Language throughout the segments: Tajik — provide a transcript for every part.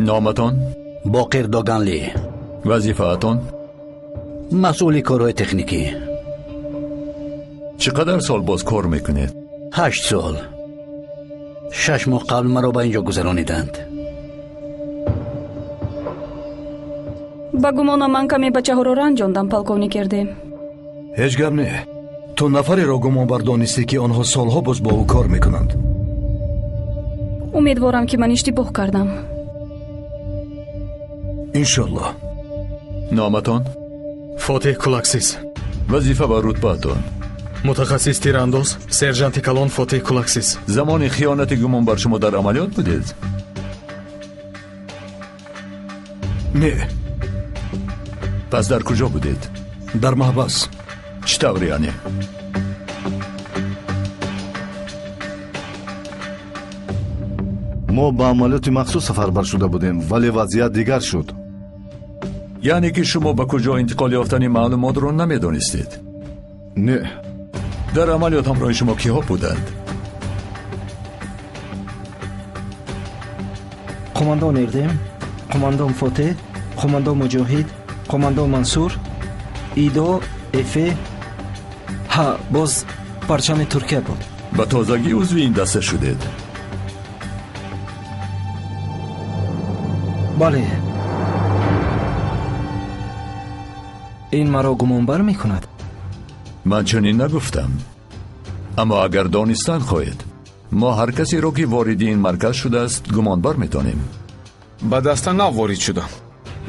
نامتان؟ باقر داگانلی. وظیفه‌تان؟ مسئول کارهای تکنیکی. چقدر سال باز کار میکنید؟ 8 سال. 6 ماه قبل مرا به اینجا گذرانیدند. با گمانم من کمی بچه ها رو رنجاندم پالکونی کردیم. هیچ گپ نه. تو نفری را گمان بردانستی که آنها سالها باز با او کار میکنند. امیدوارم که من اشتباه کردم. انشالله. نامتان؟ فاتح کلاکسیس. وظیفه و رتبه‌تان؟ متخصص تیرانداز سرجانت کلان فاتح کلاکسیس. زمان خیانت گمان بر شما در عملیات بودید؟ نه. پس در کجا بودید؟ در محبس. چطور یعنی؟ ما با عملیات مخصوص سفربر شده بودیم ولی وضعیت دیگر شد. یعنی که شما به کجا انتقال یافتن معلومات رو نمیدونستید؟ نه. در عملیات همراه شما کیها بودند؟ قماندان اردم، قماندان فاتح، قماندان مجاهد، قماندان منصور، ایدا، افه، ها باز پرچم ترکیه بود. به تازگی عضو این دسته شدید؟ بله. این مرا گمانبر می کند. من چنین نگفتم. اما اگر دانستن خواهید ما هر کسی را که وارد این مرکز شده است گمانبر میتونیم. به دسته نوارد شدم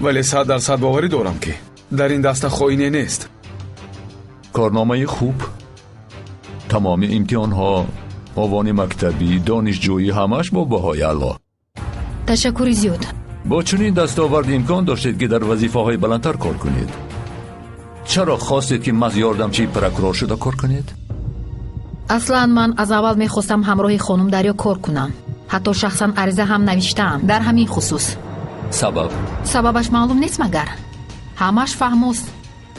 ولی 100% باوری دارم که در این دسته خائنی نیست. کارنامه خوب، تمام امتحان ها، آوان مکتبی، دانشجویی همش با بهای الله. تشکر زیاد. با چنین دستاورد امکان داشتید که در وظیفه های بلندتر کار کنید. چرا خواستید که محض یاردمچی پروکورور شده کار کنید؟ اصلا من از اول میخواستم همراه خانم دریا کار کنم. حتی شخصا عریضه هم نوشتم در همین خصوص. سببش معلوم نیست مگر همش فهموست.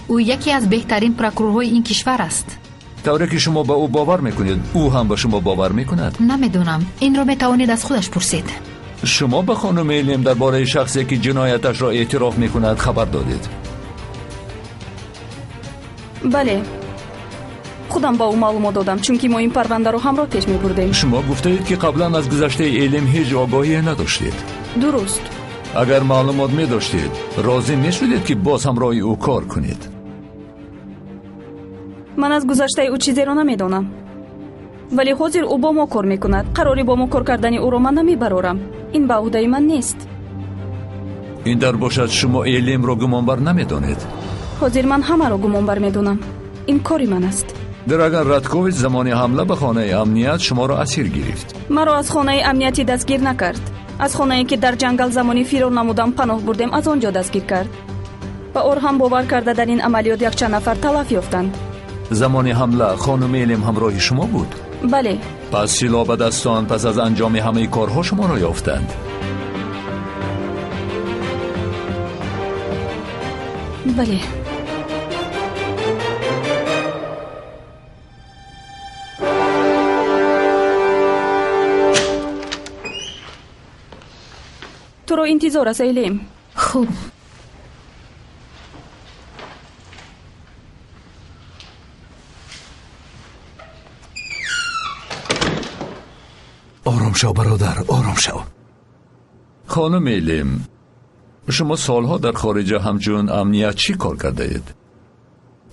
او یکی از بهترین پروکورورهای این کشور است. طوری که شما به او باور میکنید او هم به شما باور میکند؟ نمیدونم، این رو میتوانید از خودش پرسید. شما به خانم ایلم درباره شخصی که جنایتش را اعتراف میکند خبر دادید؟ بله، خودم با او معلومات دادم چون که ما این پرونده رو همراه پیش میبردیم. شما گفتید که قبلا از گذشته ایلم هیچ آگاهی نداشتید. درست. اگر معلومات میداشتید راضی میشدید که باز همراه او کار کنید؟ من از گذشته او چیزی رو نمیدونم ولی حاضر او با ما کار میکند. قراری با ما کار کردن او رو من نمیبرارم. این به عهده من نیست. این در باشد شما ایلم را گمانبر نمیدانید؟ حاضر من همه رو گمانبر میدونم. این کاری من است. درگان راتکوویچ زمان حمله به خانه امنیت شما را اسیر گرفت. مرا از خانه امنیتی دستگیر نکرد. از خانه‌ای که در جنگل زمانی فرار نمودم پناه بردیم از آنجا دستگیر کرد. و اور هم باور کرده در این عملیات یک چند نفر تلف یافتند. زمان حمله خانم ایلم همراه شما بود؟ بله. پس سلاح به دستان پس از انجام همه کارها شما را یافتند؟ بله. تو رو انتظار است ایلم. خوب. آرام شو برادر، آرام شو. خانم ایلم، شما سالها در خارج همچون امنیت چی کار کرده اید؟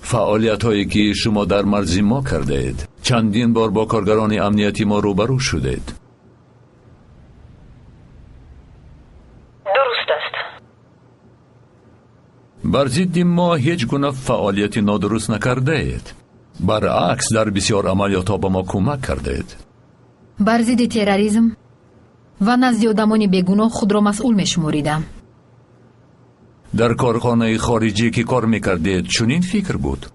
فعالیت هایی که شما در مرز ما کرده اید چندین بار با کارگران امنیتی ما روبرو شده اید. درست است. بر ضد ما هیچ گونه فعالیت نادرست نکرده اید. برعکس در بسیار عملیات ها با ما کمک کرده اید. بر ضد تروریسم و نزد آدمان بیگناه خود را مسئول میشماریدم. در کارخانه خارجی که کار میکردید چنین فکر بود؟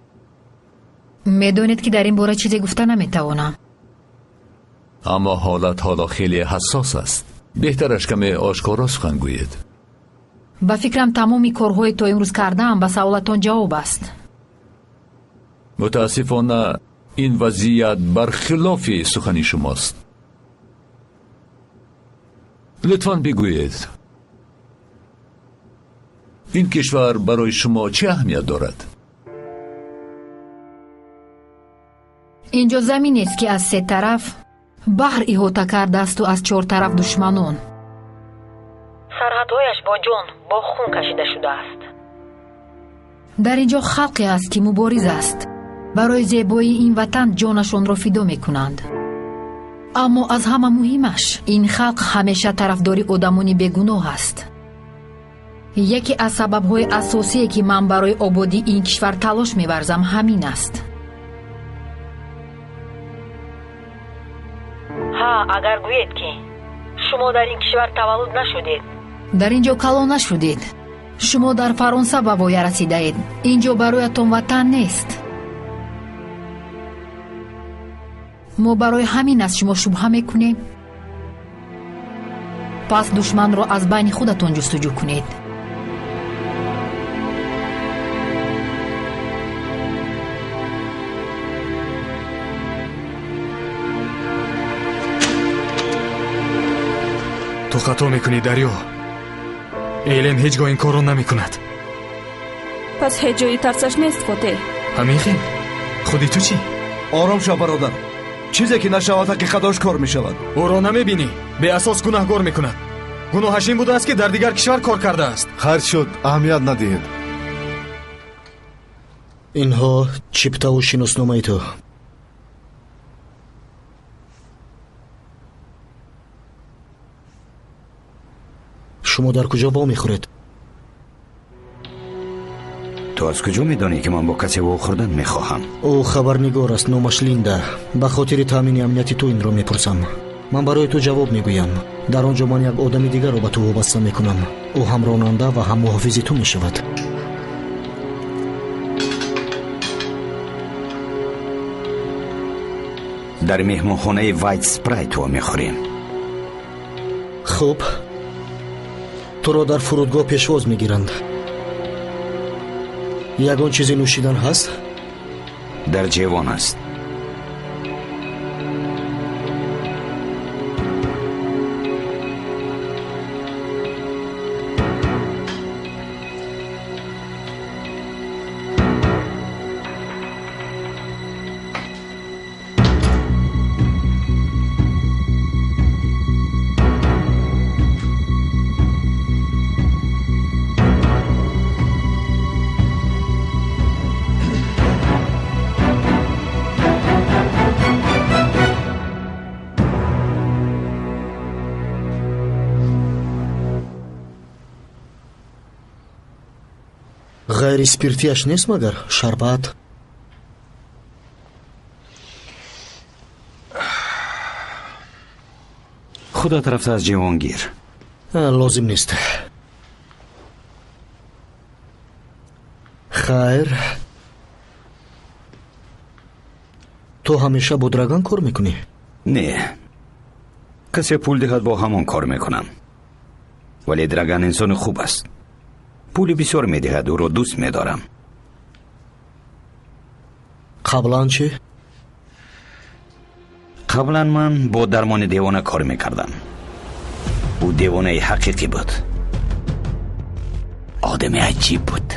میدونید که در این باره چیزی گفته نمیتوانم. اما حالا خیلی حساس است. بهترش کمی آشکارا سخن گویید. با فکرم تمامی کارهای تا امروز کردم به سوالتان جواب است. متاسفانه این وضعیت برخلاف سخن شماست. لطفاً بگویید این کشور برای شما چه اهمیت دارد؟ اینجا زمین است که از سه طرف بحر احاطه کرده است و از چهار طرف دشمنان. سرحدهایش با جان با خون کشیده شده است. در اینجا خلقی است که مبارز است. برای زیبایی این وطن جانشان را فدا میکنند. اما از همه مهمش این خلق همیشه طرفداری آدمانی بیگناه است. یکی از سبب‌های اساسی که من برای آبادی این کشور تلاش می‌ورزم همین است. اگر گویید که شما در این کشور تولد نشدید، در اینجا کلان نشدید، شما در فرانسه به وای رسیدید، اینجا برایتان وطن نیست. ما برای همین از شما شبهه میکنیم. پس دشمن را از بین خودتان جستجو کنید. تو خطا میکنی دریو. ایلم هیچگاه این کار رو نمیکند. پس هیچ جایی ترسش نیست فاتح. همیخی خودی تو چی؟ آرام شو برادر. چیزی که نشود حقیقتش کار میشود. او را نمیبینی؟ به اساس گناهگار میکند. گناهش این بوده است که در دیگر کشور کار کرده است. خرج شد، اهمیت ندهید. اینها چیپتا و شناسنامه تو. شما در کجا وا میخورید؟ تو از کجا میدانی که من با کسی وا خوردن میخواهم؟ او خبرنگار است، نامش لیندا. به خاطر تامین امنیتی تو این را میپرسم. من برای تو جواب میگویم. در آنجا من یک آدم دیگر را به تو وابسته میکنم. او هم راننده و هم محافظ تو میشود. در مهمانخانه وایت سپرایت تو میخوریم. خوب، تو را در فرودگاه پیشواز میگیرند. یگان چیزی نوشیدن هست؟ در جوان است. غیر سپیرتیش نیست مگر؟ شربت؟ خودت رفته از جوانگیر. لازم نیست. خیر، تو همیشه با درگان کار میکنی؟ نه، کسی پول دهد با همون کار میکنم. ولی درگان انسان خوب است. پول بسیار میدهد و رو دوست میدارم. قبلا چی؟ قبلا من با درمان دیوانه کار میکردم. او دیوانه حقیقی بود. آدم عجیب بود.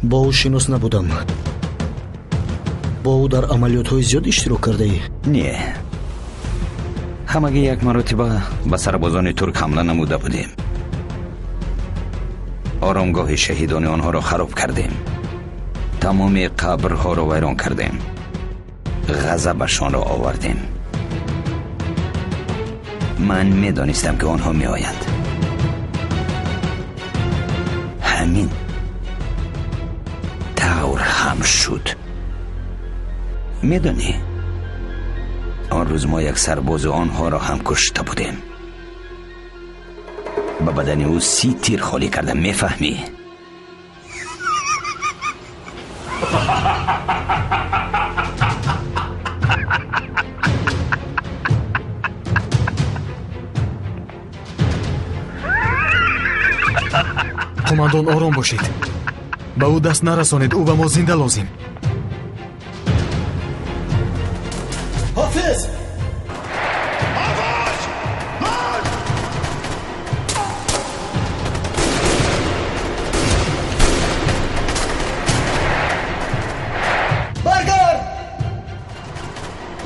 با او شناس نبودم. با او در عملیات های زیاد اشتراک کرده ای؟ نه، همگی یک مرتبه به سربازان ترک حمله نموده بودیم. آرامگاه شهیدان آنها را خراب کردیم. تمام قبرها را ویران کردیم. غضبشان را آوردیم. من میدانستم که آنها می آیند. همین طور هم شد. میدانی آن روز ما یک سرباز آنها را هم کشته بودیم. به بدن او 30 تیر خالی کردم. میفهمی؟ قماندان آرام باشید. ба ӯ даст нарасонед. ӯ ба мо зинда лозим. ҳофиз! баргард!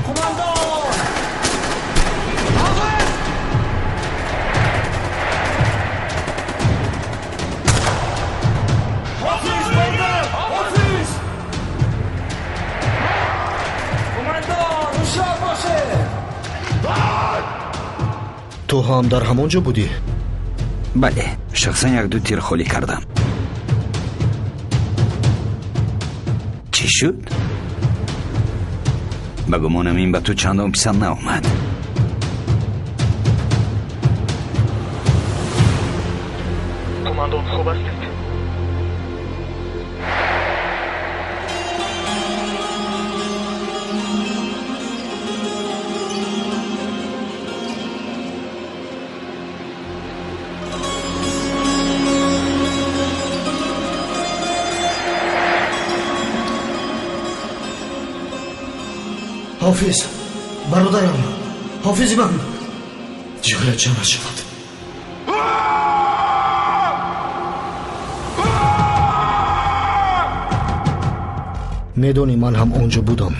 қумандон! ту ҳам дар ҳамон ҷо будӣ? бале, шахсан як ду тир холӣ кардам. чӣ шуд? ба гумонам ин ба ту чандон писанд наомад. командон хуб астед? ҳофиз, бародарам, ҳофизи ман, ҷиграт ҷамъ шавад. медонӣ ман ҳам он ҷо будам.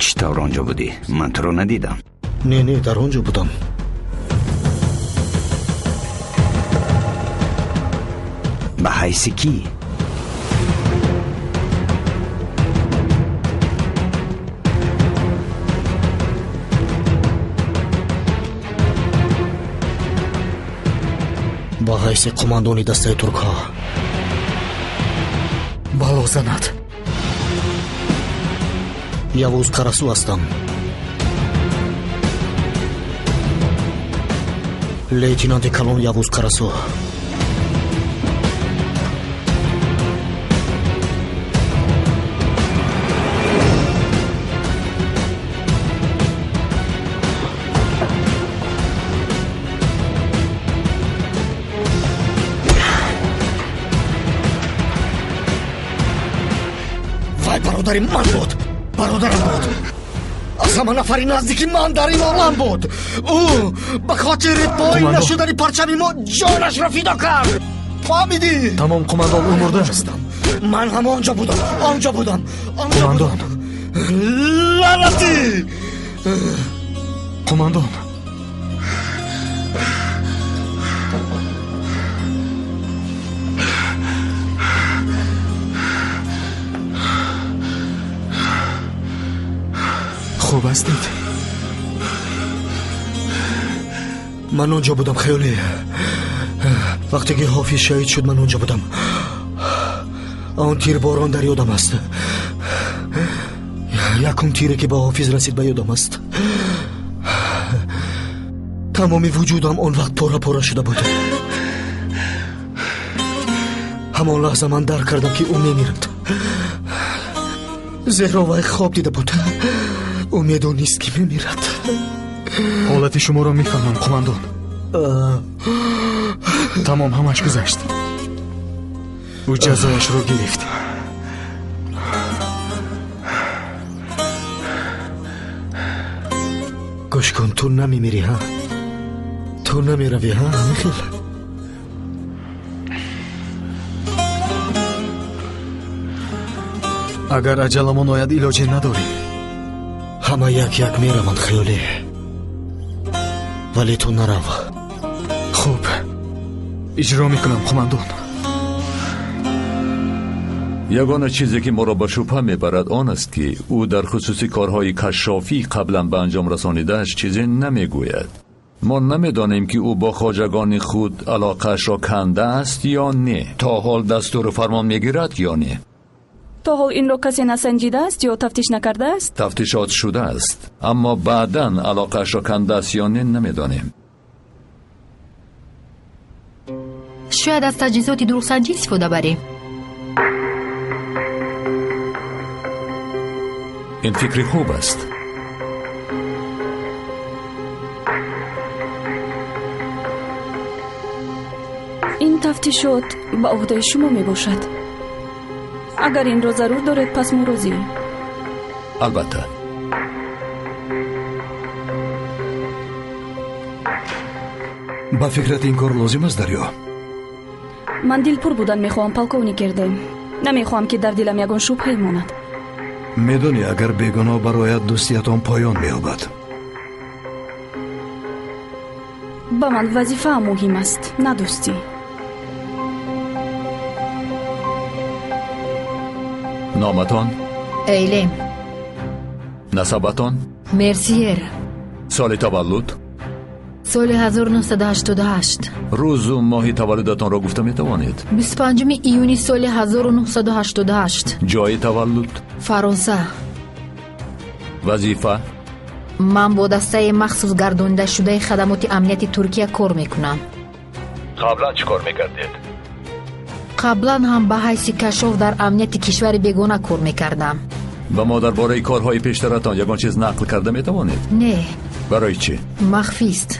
чӣ тавр он ҷо будӣ? ман туро надидам. не дар он ҷо будам. ба ҳайси кӣ? ба ҳайси қумандони дастаи туркҳо. балозанат. явуз қарасу ҳастам. лейтенанти калон явуз қарасу. برادری من بود، برادرم بود. از همه نفری نزدیکی من در این عالم بود. او به خاطر پایین نشدن پرچم ما جانش را فدا کرد. فهمیدی؟ تمام قماندان او مرده است. من هم آنجا بودم. قماندان لعنتی قماندان. خوب هستید؟ من اونجا بودم خیلی. وقتی که حافظ شهید شد من اونجا بودم. آن تیر باران در یادم است. یکم تیری که به حافظ رسید به یادم است. تمامی وجودم اون وقت پاره شده بود. همان لحظه من درک کردم که او میمیرد. زهراوی خواب دیده بود. امیدو نیست که میمیرد. حالت شما را میفهمم قماندان. تمام همش گذشت. او جزایش رو گرفت. گوش کن، تو نمیمیری ها؟ تو نمیروی ها میخیل؟ اگر اجلمون آید علاجی نداریم. همه یک میروند خیالی. ولی تو نرو. خوب اجرا میکنم قماندان. یگانه چیزی که ما را به شبهه میبرد آن است که او در خصوص کارهای کشافی قبلا به انجام رسانیدهش چیزی نمیگوید. ما نمیدانیم که او با خواجگان خود علاقهش را کنده است یا نه. تا حال دستور فرمان میگیرد یا نه؟ تا حال این را کسی نسنجیده است یا تفتیش نکرده است؟ تفتیشات شده است، اما بعداً علاقهش را کنده است یا نه نمیدانیم. شاید از تجهیزات دروغسنجی استفاده بریم. این فکری خوب است. тафтишот ба уҳдаи шумо мебошад. агар инро зарур доред, пас мо розием. албатта. ба фикрат ин кор лозим аст дарё? ман дилпур будан мехоҳам, полковник Гердем. намехоҳам ки дар дилам ягон шубҳае монад. медонӣ, агар бегоноҳ барояд дӯстиятон поён меёбад. ба ман вазифаам муҳим аст, на дӯстӣ. номатон? эйлем. насабатон? мерсиер. соли таваллуд? соли 1988. рӯзу моҳи таваллудатонро гуфта метавонед? 25 июни соли 1988. ҷои таваллуд? фаронса. вазифа? ман бо дастаи махсус гардонидашудаи хадамоти амнияти Туркия кор мекунам. қаблан чӣ кор мекардед? қаблан ҳам ба ҳайси кашоф дар амнияти кишвари бегона кор мекардам. ба мо дар бораи корҳои пештаратон ягон чиз нақл карда метавонед? не. барои чӣ? махфист.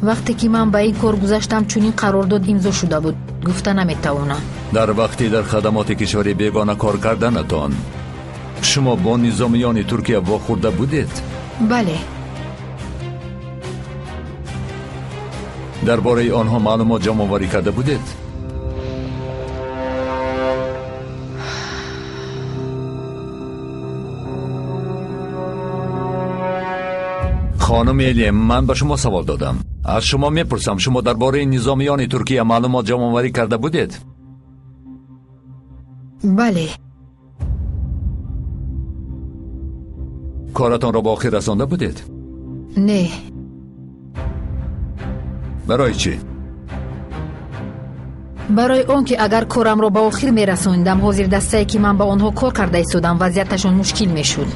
вақте ки ман ба ин кор гузаштам, чунин қарордод имзо шуда буд. гуфта наметавонам. дар вақти дар хадамоти кишвари бегона кор карданатон шумо бо низомиёни Туркия вохӯрда будед? бале. дар бораи онҳо маълумот ҷамъоварӣ карда будед? خانم الیم، من به شما سوال دادم. از شما میپرسم شما درباره نظامیان ترکیه معلومات جمع‌آوری کرده بودید؟ بله. کارتان را به آخر رسانده بودید؟ نه. برای چی؟ برای اون که اگر کارم را به آخر میرساندم، حاضر دسته‌ای که من با آنها کار کرده ایستادم وضعیتشون مشکل میشد.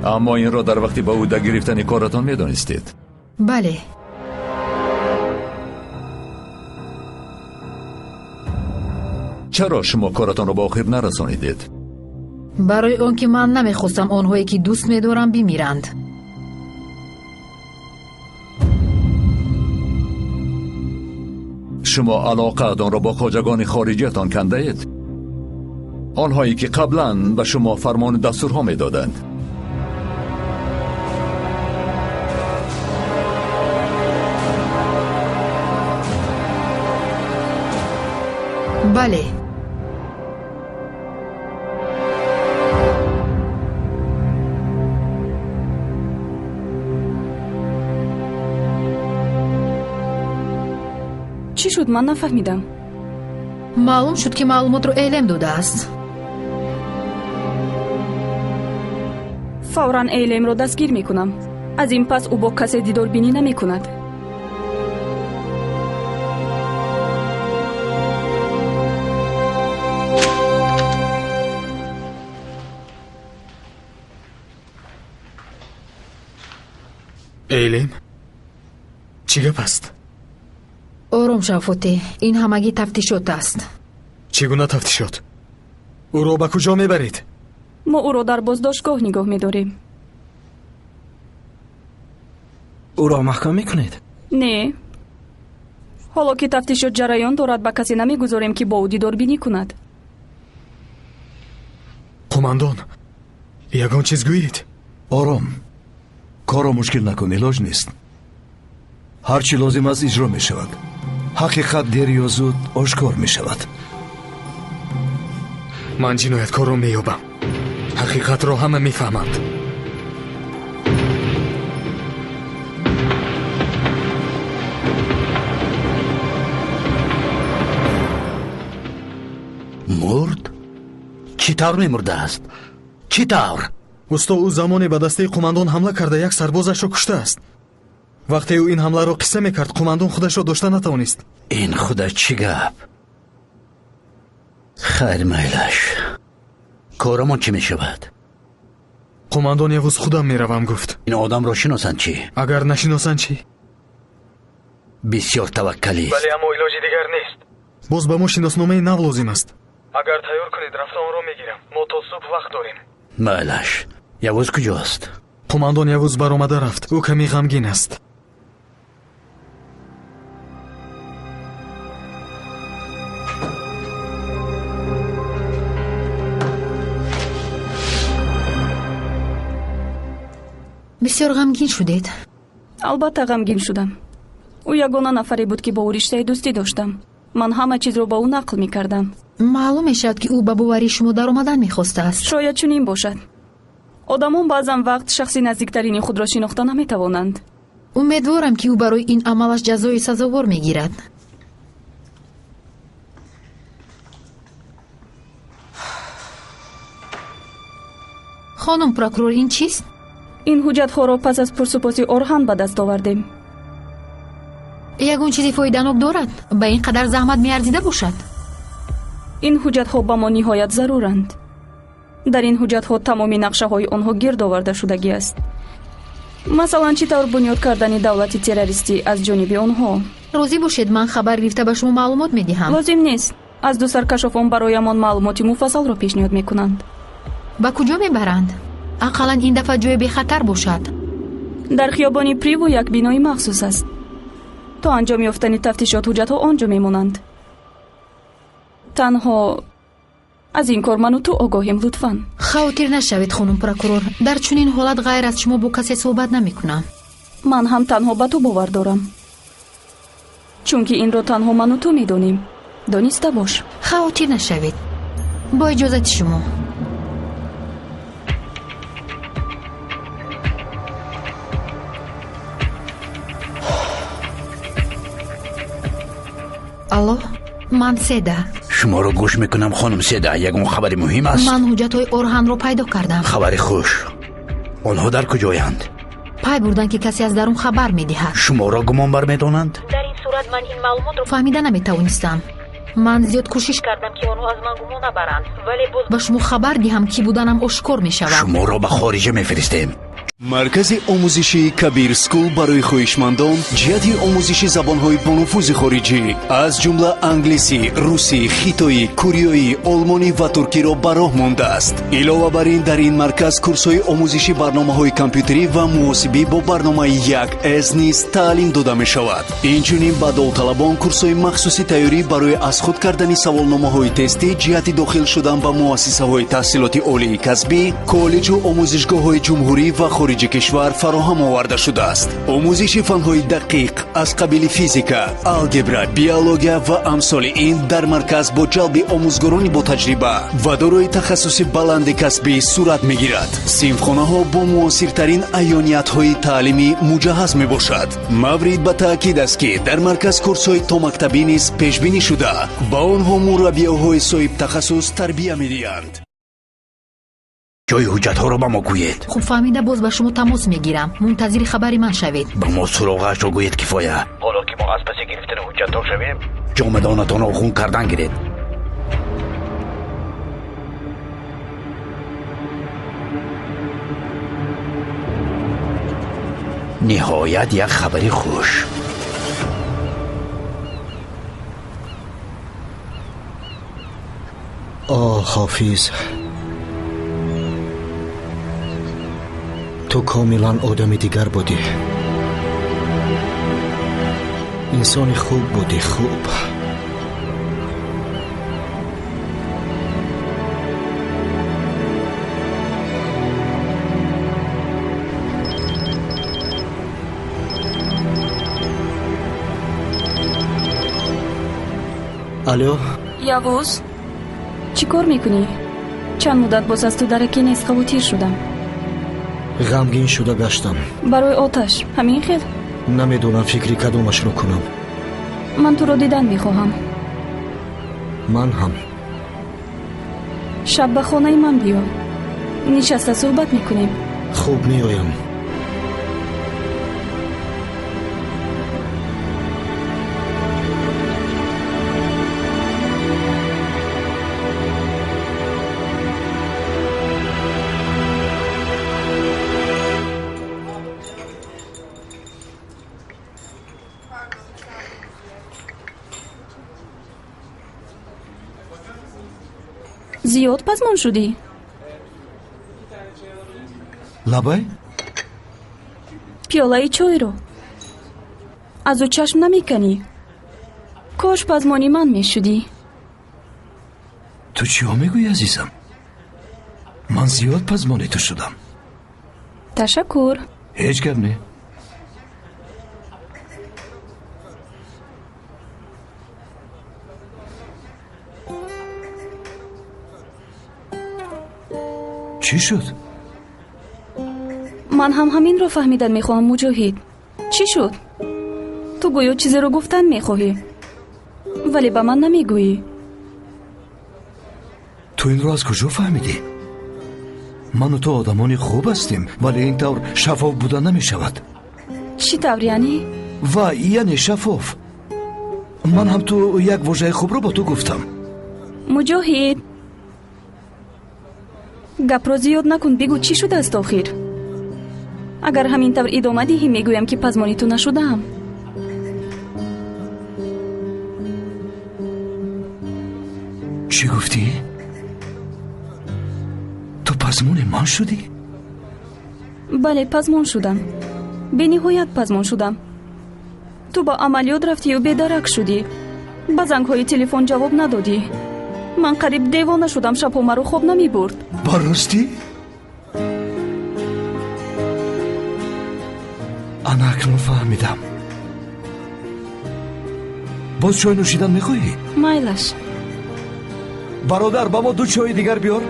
اما این را در وقتی با او در گرفتن کارتان میدانستید؟ بله. چرا شما کارتان را به آخر نرسانیدید؟ برای اون که من نمیخواستم آنهایی که دوست میدارم بمیرند. شما علاقه آن را با خواجگان خارجیتان کنده اید؟ آنهایی که قبلا به شما فرمان دستورها میدادند. بله. چی شد؟ من نفهمیدم. معلوم شد که معلومات رو اعلام داده است. فوراً اعلام رو دستگیر میکنم. از این پس او با کسی دیدار بینی نمی کند. ایلیم چی گپ است؟ آرام شو فوتی، این همگی تفتیشات است. چگونه تفتیشات؟ او را به کجا میبرید؟ ما او را در بازداشتگاه نگاه میداریم. او را محکم میکنید؟ نه. حالا که تفتیشات جریان دارد به کسی نمیگذاریم که با او دیدار بینی کند. قماندان، یگان چیز گویید؟ آرام. کارو مشکل نکن، علاج نیست. هرچی لازم است اجرا می شود. حقیقت دیر یا زود آشکار می شود. من جنایتکار رو می یابم. حقیقت رو همه می فهمند. مرد؟ چی طور می مرده است؟ چی طور؟ استا او زمانی به دسته قماندان حمله کرده یک سربازش رو کشته است. وقتی او این حمله رو قصه میکرد قماندان خودش رو داشته نتوانست. این خودش چی گپ؟ خیر میلش. کارمان چی میشود؟ قماندان یه روز خودم میروم گفت. این آدم رو شناسند چی؟ اگر نشناسند چی؟ بسیار توکلی است. ولی اما علاجی دیگر نیست. باز به ما شناسنامه نو لازم است. اگر تیار کنید رفته آن رو میگیرم. ما تا صبح وقت داریم. میلش. یوز کجاست؟ قماندان یوز برآمده رفت. او کمی غمگین است. бисёр ғамгин шудед. албатта ғамгин шудам. ӯ ягона нафаре буд ки бо ӯ риштаи дӯстӣ доштам. ман ҳама чизро ба ӯ нақл мекардам. маълум мешавад ки ӯ ба боварии шумо даромадан мехостааст. шояд чунин бошад. одамон баъзан вақт шахси наздиктарини худро шинохта наметавонанд. умедворам ки ӯ барои ин амалаш ҷазои сазовор мегирад. хонум прокурор, ин чист? ин ҳуҷҷатҳоро пас аз пурсупоси орҳан ба даст овардем. ягон чизи фоиданок дорад? ба ин қадар заҳмат меарзида бошад? ин ҳуҷҷатҳо ба мо ниҳоят заруранд. дар ин ҳуҷҷатҳо тамоми нақшаҳои онҳо гирд оварда шудагӣ аст. масалан, чӣ тавр бунёд кардани давлати террористӣ аз ҷониби онҳо. розӣ бошед, ман хабар гирифта ба шумо маълумот медиҳам. лозим нест. аз ду саркашофон бароямон маълумоти муфассалро пешниҳод мекунанд. ба куҷо мебаранд? ақаллан ин дафъа ҷои бехатар бошад. дар хиёбони приву як бинои махсус аст. то анҷом ёфтани тафтишот ҳуҷҷатҳо он ҷо мемонанд. танҳо аз ин кор ману ту огоҳем лутфан. хавотир нашавед хонум прокурор, дар чунин ҳолат ғайр аз шумо бо касе суҳбат намекунам. ман ҳам танҳо ба ту бовар дорам, чунки инро танҳо ману ту медонем. дониста бош. хавотир нашавед. бо иҷозати шумо. алло, ман Седа. шуморо гӯш мекунам хонум Седа. ягон хабари муҳим аст? ман ҳуҷҷатҳои орҳанро пайдо кардам. хабари хуш. онҳо дар куҷоянд? пай бурданд ки касе аз дарун хабар медиҳад. шуморо гумонбар медонанд? дар ин сурат ман ин маълумотро фаҳмида наметавонистам. ман зиёд кӯшиш кардам ки онҳо аз ман гумон набаранд, вале боз ба шумо хабар диҳам ки буданам ошкор мешавад. шуморо ба хориҷа мефиристем. маркази омӯзиши кабир скул барои хоҳишмандон ҷиҳати омӯзиши забонҳои бонуфузи хориҷӣ аз ҷумла англисӣ, русӣ, хитоӣ, кӯриёӣ, олмонӣ ва туркиро ба роҳ мондааст. илова бар ин дар ин марказ курсҳои омӯзиши барномаҳои компютерӣ ва муосибӣ бо барномаи 1С низ таълим дода мешавад. инчунин ба довталабон курсҳои махсуси тайёрӣ барои аз худ кардани саволномаҳои тестӣ ҷиҳати дохил шудан ба муассисаҳои таҳсилоти олии касбӣ, коллеҷу омӯзишгоҳҳои ҷумҳурӣ ва хориҷи кишвар фароҳам оварда шудааст. омӯзиши фанҳои дақиқ аз қабили физика, алгебра, биология ва амсоли ин дар марказ бо ҷалби омӯзгорони бо таҷриба ва дорои тахассуси баланди касбӣ сурат мегирад. синфхонаҳо бо муосиртарин айёниятҳои таълимӣ муҷаҳҳаз мебошад. маврид ба таъкид аст ки дар марказ курсҳои томактабӣ низ пешбинӣ шуда ба онҳо мураббиёҳои соҳиб тахассус тарбия медиҳанд. ҷои ҳуҷҷатҳоро ба мо гӯед. хуб, фаҳмида боз ба шумо тамос мегирам. мунтазири хабари ман шавед. ба мо суроғашро гӯед кифоя. ҳоло ки мо аз паси гирифтани ҳуҷҷатҳо шавем, ҷомадонатонро хун кардан гиред. ниҳоят як хабари хуш. ҳофиз, ту комилан одами дигар будӣ. инсони хуб будӣ, хуб. алё, явуз, чӣ кор мекунӣ? чанд муддат боз аз ту дараки нест, хавотир шудам. ғамгин шуда гаштам. барои оташ ҳамин хел? намедонам фикри кадомашро кунам. ман туро дидан мехоҳам. ман ҳам. шаб ба хонаи ман биё, нишаста суҳбат мекунем. хуб, меоям. зиёд пазмон шудӣ? лабай? пиёлаи чойро аз ӯ чашм намеканӣ? кош пазмони ман мешудӣ. ту чиё мегӯӣ азизам? ман зиёд пазмони ту шудам. ташаккур. هیچ گپ نه. چی شد؟ من هم همین رو فهمیدن میخواهم مجاهد. چی شد؟ تو گویا چیزی رو گفتن میخواهی ولی به من نمیگویی. تو این رو از کجا فهمیدی؟ من و تو آدمانی خوب هستیم ولی این طور شفاف بودن نمیشود. چی طور یعنی؟ و یعنی شفاف. من هم تو یک واژه خوب رو با تو گفتم. مجاهد گپ رو زیاد نکن، بگو چی شده است آخر؟ اگر همین طور ادامه دهی میگویم که پزمانی تو نشدم. چی گفتی؟ تو پزمون من شدی؟ بله پزمان شدم، به نهایت پزمان شدم. تو با عملیات رفتی و بیدرک شدی، با زنگ های تلفن جواب ندادی. من قریب دیوانه شدم، شب مرا خواب نمی برد. با راستی؟ انا اکنون فهمیدم. باز چای نوشیدن میخواهی؟ مایلش. برادر با ما 2 چای دیگر بیار.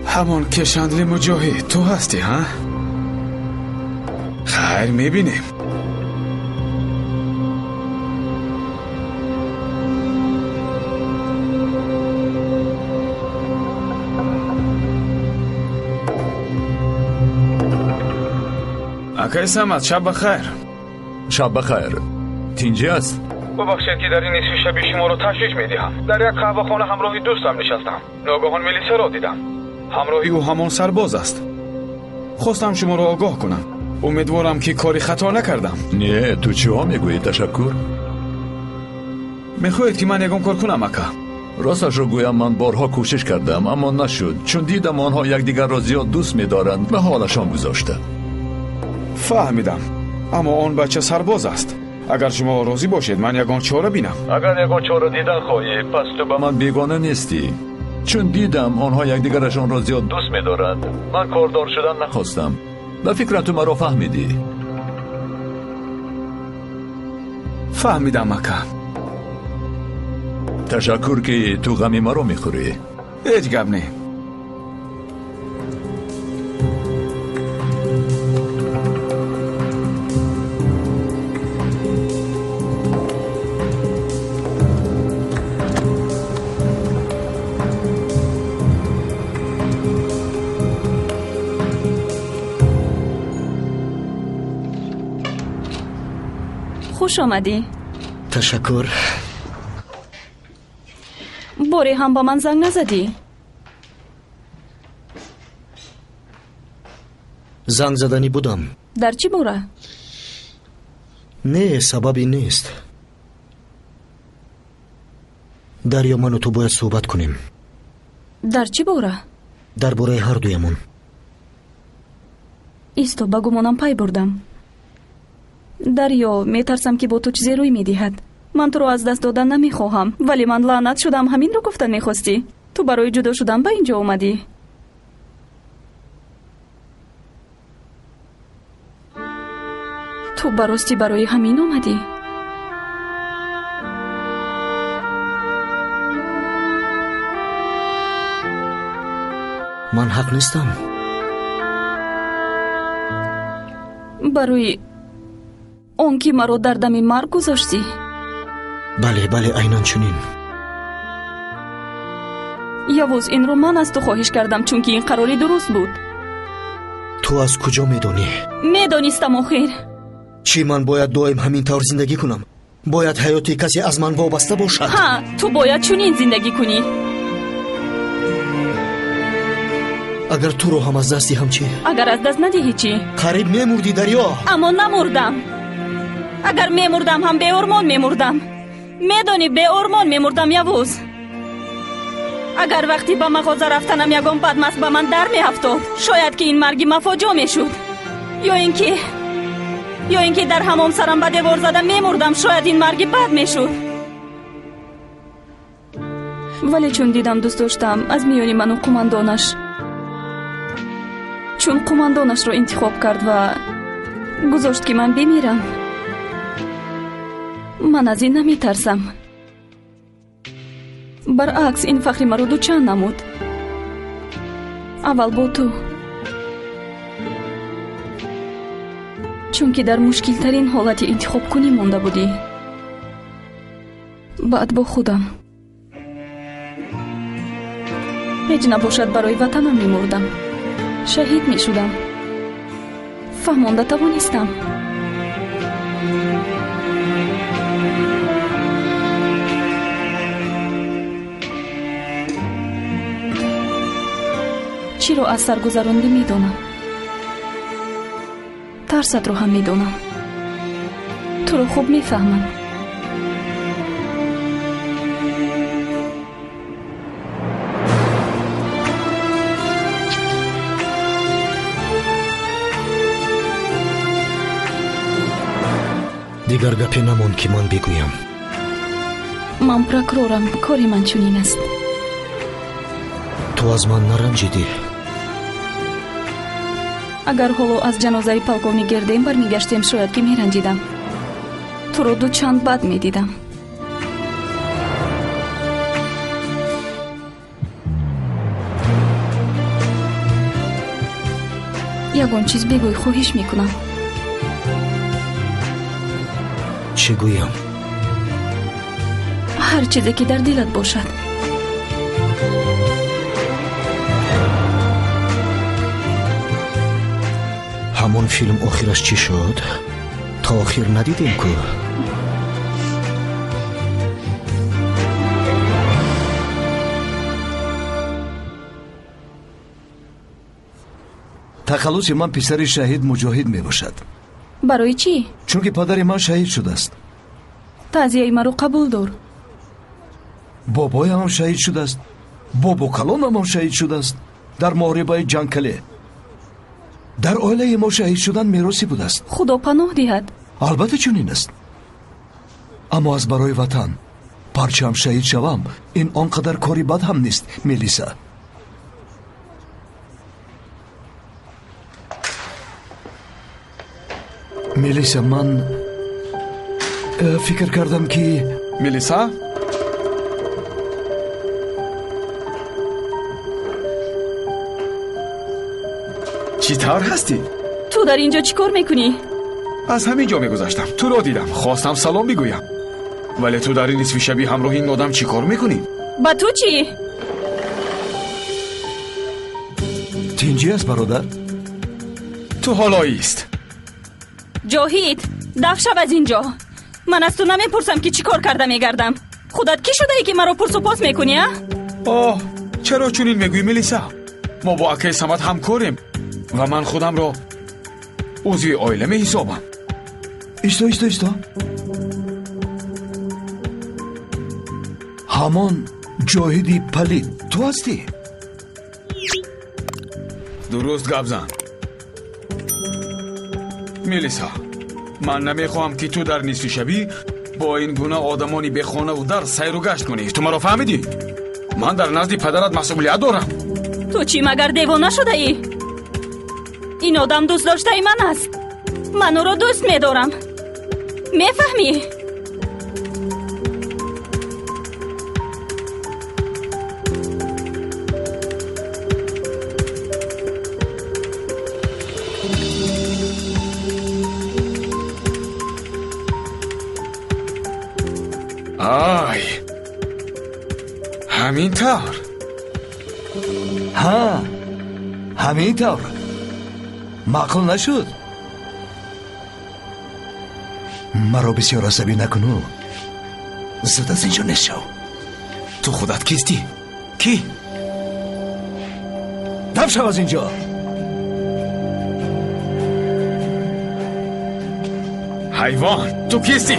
همون کشندلی مجاهد تو هستی ها؟ خیر میبینیم. اکای سمت شب بخیر. شب بخیر. تینجی است؟ ببخشید که در این نصف شب شما رو تشویش میدهم. در یک قهوه خانه همراهی دوستم نشستم، ناگهان ملیسه را دیدم. همراهی او همون سرباز است. خواستم شما رو آگاه کنم. امیدوارم که کاری خطا نکردم. نه تو چی ها میگویی؟ تشکر. میخواید که من یکم کار کنم اکا؟ راستش رو گویم من بارها کوشش کردم اما نشد، چون دیدم آنها یکدیگر را زیاد دوست می‌دارند و حالشان گذاشته. فهمیدم، اما آن بچه سرباز است. اگر شما راضی باشید من یگان چاره بینم. اگر یگان چاره دیدن خواهی پس تو به من بیگانه نیستی، چون دیدم آنها یکدیگرشان را زیاد دوست می‌دارند. من کاردار شدن نخواستم. به فکر تو مرا فهمیدی؟ فهمیدم اکا. تشکر که تو غمی مرا میخوری. هیچ گپ نه. خوش آمدی. تشکر. باری هم با من زنگ نزدی؟ زنگ زدنی بودم. در چی باره؟ نه سببی نیست. دریا من و تو باید صحبت کنیم. در چی باره؟ در باره هر دویمون. ایستو با گمانم پای بردم. دریا میترسم که با تو چیزی روی میدهد. من تو رو از دست دادن نمیخواهم ولی من لعنت شدم. همین رو گفتن میخواستی؟ تو برای جدا شدن به اینجا اومدی. تو براستی برای همین اومدی؟ من حق نیستم. برای اون که مرا در دم مرگ گذاشتی؟ بله عیناً چنین. یوز این رو من از تو خواهش کردم چون که این قراری درست بود. تو از کجا میدونی؟ میدانستم آخر. چی من باید دائم همین طور زندگی کنم؟ باید حیاتی کسی از من وابسته باشد؟ ها تو باید چنین زندگی کنی. اگر تو رو هم از دستی هم چی؟ اگر از دست ندهی چی؟ قریب میمردی دریا. اما نمردم. اگر میمردم هم به ارمان میمردم. میدانی به ارمان میمردم یوز. اگر وقتی با مغازه رفتنم یگان بدمست به من در میافتاد شاید که این مرگی مفاجا میشد، یا اینکه یا اینکه در حمام سرم به دیوار زده میمردم، شاید این مرگ بد میشد. ولی چون دیدم دوست داشتم از میانی من و قماندانش، چون قماندانش رو انتخاب کرد و گذاشت که من بمیرم، من از این نمی ترسم. برعکس این فخری مرا دوچند نمود. اول با تو، چون که در مشکل ترین حالت انتخاب کنی مونده بودی. بعد با خودم. هیچ نباشد برای وطنم می مردم، شهید می شدم. فهمانده توانستم. چی رو از سر گذراندی می دانم. ترست رو هم می دانم. تو رو خوب می فهمم. دیگر گپی نمون که من بگویم. من پروکورورم، کاری من چنین است. تو از من نرنجیدی. اگر حالا از جنازه پلکونی گردیم برمیگشتیم، شاید که میرنجیدم. تو رو دوچند بد میدیدم. یگان چیز بگوی، خواهش میکنم. چی گویم؟ هر چیزی که در دلت باشد. همون فیلم آخرش چی شد؟ تا آخر ندیدیم که. تخلص من پسر شهید مجاهد می باشد. برای چی؟ چون که پدر من شهید شده است. تعزیه مرا قبول دار. بابایم هم شهید شده است. بابا کلانم هم شهید شده است در محاربه جنگکله. در عائله ما شهید شدن میراثی بوده است. خدا پناه دهد. البته چنین است. اما از برای وطن پرچم شهید شوم، این آنقدر کاری بد هم نیست. ملیسا، ملیسا، من فکر کردم که ملیسا؟ چی طور هستی؟ تو در اینجا چی کار میکنی؟ از همین جا میگذاشتم، تو رو دیدم، خواستم سلام بگویم. ولی تو در این نصف شبی همراه این آدم چی کار میکنی؟ با تو چی؟ تینجی است برادر؟ تو حالایی است. جاهید، دفع شو از اینجا. من از تو نمیپرسم که چی کار کرده میگردم. خودت کی شده ای که مرا پرس و پاس میکنی؟ آه، چرا چنین میگوی ملیسا؟ ما با اکای سمت همکاریم و من خودم را عضوی عائله می حسابم. ایستا همان جاهدی پلید تو هستی؟ درست گپ زن. ملیسا، من نمیخواهم که تو در نصف شبی با این گونه آدمانی به خانه و در سیر و گشت کنی. تو مرا فهمیدی؟ من در نزد پدرت مسئولیت دارم. تو چی مگر دیوانه شده ای؟ این آدم دوست داشته ای من است. من او را دوست میدارم. میفهمی؟ آی، همین طور. ها، همین طور. معقول نشد. مرا بسیار عصبی نکنو. زود از اینجا نشو. تو خودت کیستی؟ کی؟ دفع شو از اینجا. حیوان، تو کیستی؟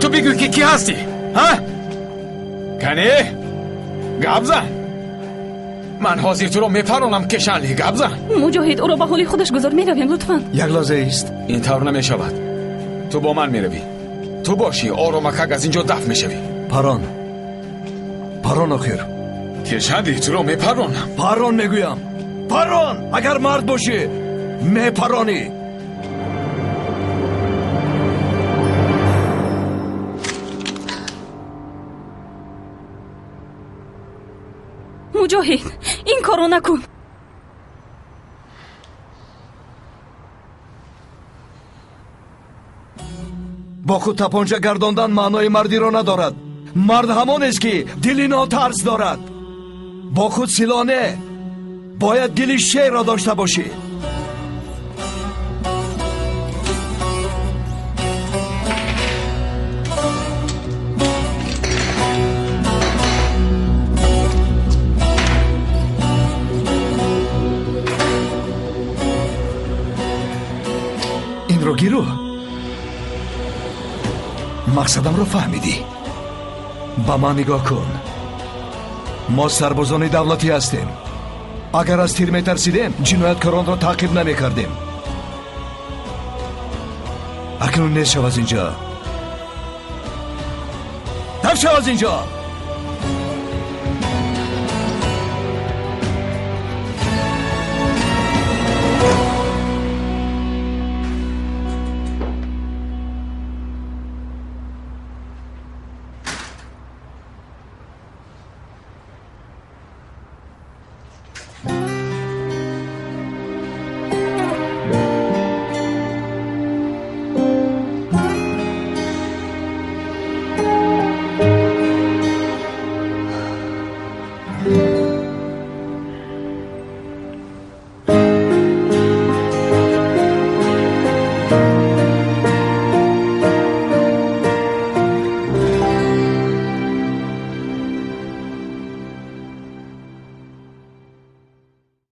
تو بگو که کی هستی؟ ها؟ کنی؟ گپ زن. من حاضر تو رو میپرانم کشنلی. گپ زن. مجاهد، او را به حال خودش گذار. میرویم لطفا. یک لحظه است. این طور نمیشود. تو با من میروی. تو باشی آرامکک از اینجا دفع میشوی. پران آخر کشندی تو رو میپرانم. پران میگویم، پران. اگر مرد باشی میپرانی. مجاهد این کارو نکن. با خود تپانچه گرداندن معنای مردی را ندارد. مرد همان است که دلی ناترس دارد. با خود سلاح نه، باید دلی شیر را داشته باشی. این رو گیرو. مقصدم رو فهمیدی؟ با من نگاه کن. ما سربازان دولتی هستیم. اگر از تیر میترسیدیم جنایتکاران را تعقیب نمی کردیم. اکنون نیست شو از اینجا. دف شو از اینجا.